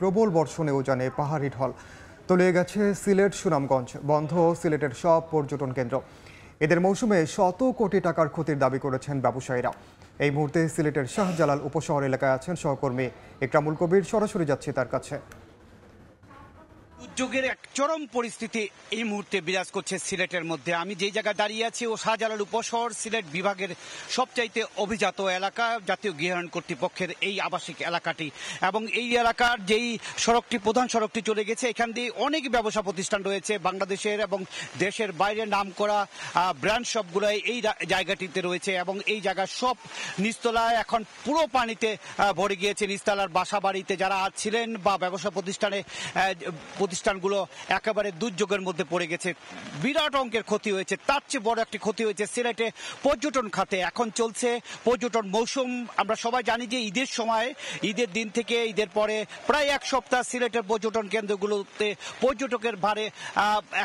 প্রবল বর্ষণে উজানে পাহাড়ি ঢল তলিয়ে গেছে সিলেট সুনামগঞ্জ, বন্ধ সিলেটের সব পর্যটন কেন্দ্র। এদের মৌসুমে শত কোটি টাকার ক্ষতির দাবি করেছেন ব্যবসায়ীরা। এই মুহূর্তে সিলেটের শাহজালাল উপশহর এলাকায় আছেন সহকর্মী ইকরামুল কবির, সরাসরি যাচ্ছে তার কাছে। দুর্যোগের এক চরম পরিস্থিতি এই মুহূর্তে বিরাজ করছে সিলেটের মধ্যে। আমি যেই জায়গায় দাঁড়িয়ে আছি ও শাহজালাল উপশহর, সিলেট বিভাগের সবচাইতে অভিজাত এলাকা, জাতীয় গৃহায়ণ কর্তৃপক্ষের এই আবাসিক এলাকাটি। এবং এই এলাকার যেই সড়কটি, প্রধান সড়কটি চলে গেছে, এখান দিয়ে অনেক ব্যবসা প্রতিষ্ঠান রয়েছে বাংলাদেশের এবং দেশের বাইরে নাম করা ব্র্যান্ড সবগুলো এই জায়গাটিতে রয়েছে। এবং এই জায়গার সব নিচতলায় এখন পুরো পানিতে ভরে গিয়েছে। নিচতলার বাসা বাড়িতে যারা ছিলেন বা ব্যবসা প্রতিষ্ঠানগুলো একেবারে দুর্যোগের মধ্যে পড়ে গেছে। বিরাট অঙ্কের ক্ষতি হয়েছে। তার চেয়ে বড় একটি ক্ষতি হয়েছে সিলেটে পর্যটন খাতে। এখন চলছে পর্যটন মৌসুম। আমরা সবাই জানি যে ঈদের সময়, ঈদের দিন থেকে ঈদের পরে প্রায় এক সপ্তাহ সিলেটের পর্যটন কেন্দ্রগুলোতে পর্যটকের ভারে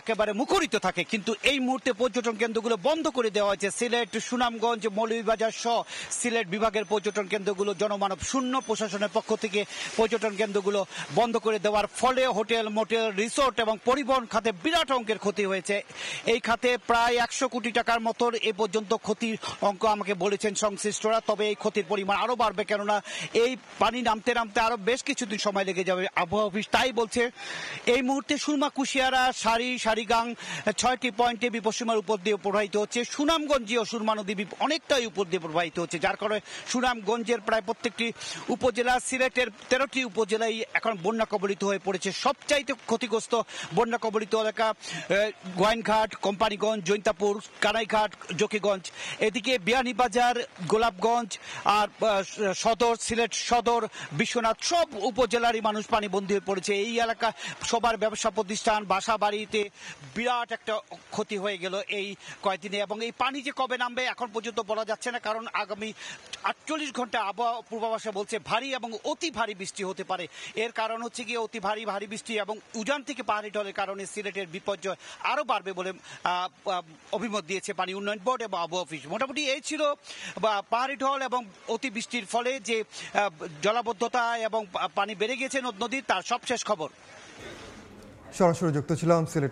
একেবারে মুখরিত থাকে। কিন্তু এই মুহূর্তে পর্যটন কেন্দ্রগুলো বন্ধ করে দেওয়া হয়েছে। সিলেট, সুনামগঞ্জ, মৌলভীবাজার সহ সিলেট বিভাগের পর্যটন কেন্দ্রগুলো জনমানব শূন্য। প্রশাসনের পক্ষ থেকে পর্যটন কেন্দ্রগুলো বন্ধ করে দেওয়ার ফলে হোটেল, মোটেল, রিসোর্ট এবং পরিবহন খাতে বিরাট অঙ্কের ক্ষতি হয়েছে। এই খাতে প্রায় 100 কোটি টাকার মতো এ পর্যন্ত ক্ষতির অঙ্ক আমাকে বলেছেন সংশ্লিষ্টরা। তবে এই ক্ষতির পরিমাণ আরো বাড়বে, কেননা এই পানি নামতে নামতে আরো বেশ কিছুদিন সময় লেগে যাবে। আবহাওয়া অফিস তাই বলছে। এই মুহূর্তে সুরমা, কুশিয়ারা, সারিগাং 6টি পয়েন্টে বিপদসীমার উপর দিয়ে প্রবাহিত হচ্ছে। সুনামগঞ্জেও সুরমা নদী অনেকটাই উপর দিয়ে প্রবাহিত হচ্ছে, যার কারণে সুনামগঞ্জের প্রায় প্রত্যেকটি উপজেলা, সিলেটের 13টি উপজেলায় এখন বন্যা কবলিত হয়ে পড়েছে। সবচাইতে ক্ষতিগ্রস্ত বন্যা কবলিত এলাকা গোয়াইনঘাট, কোম্পানিগঞ্জ, জৈন্তাপুর, কানাইঘাট, জকিগঞ্জ। এদিকে বিয়ানীবাজার, গোলাপগঞ্জ আর সদর, সিলেট সদর, বিশ্বনাথ সব উপজেলারই মানুষ পানিবন্দী হয়ে পড়েছে। এই এলাকা সবার ব্যবসা প্রতিষ্ঠান, বাসা বাড়িতে বিরাট একটা ক্ষতি হয়ে গেল এই কয়েকদিনে। এবং এই পানি যে কবে নামবে এখন পর্যন্ত বলা যাচ্ছে না, কারণ আগামী 48 ঘন্টা আবহাওয়া পূর্বাভাসে বলছে ভারী এবং অতি ভারী বৃষ্টি হতে পারে। এর কারণ হচ্ছে গিয়ে অতি ভারী বৃষ্টি এবং উজান থেকে পাহাড়ি ঢলের কারণে সিলেটের বিপর্যয় আরো বাড়বে বলে অভিমত দিয়েছে পানি উন্নয়ন বোর্ড এবং আবহাওয়া অফিস। মোটামুটি এই ছিল পাহাড়ি ঢল এবং অতি বৃষ্টির ফলে যে জলাবদ্ধতা এবং পানি বেড়ে গেছে নদ নদীর, তার সবশেষ খবর। সরাসরি যুক্ত ছিলাম সিলেট।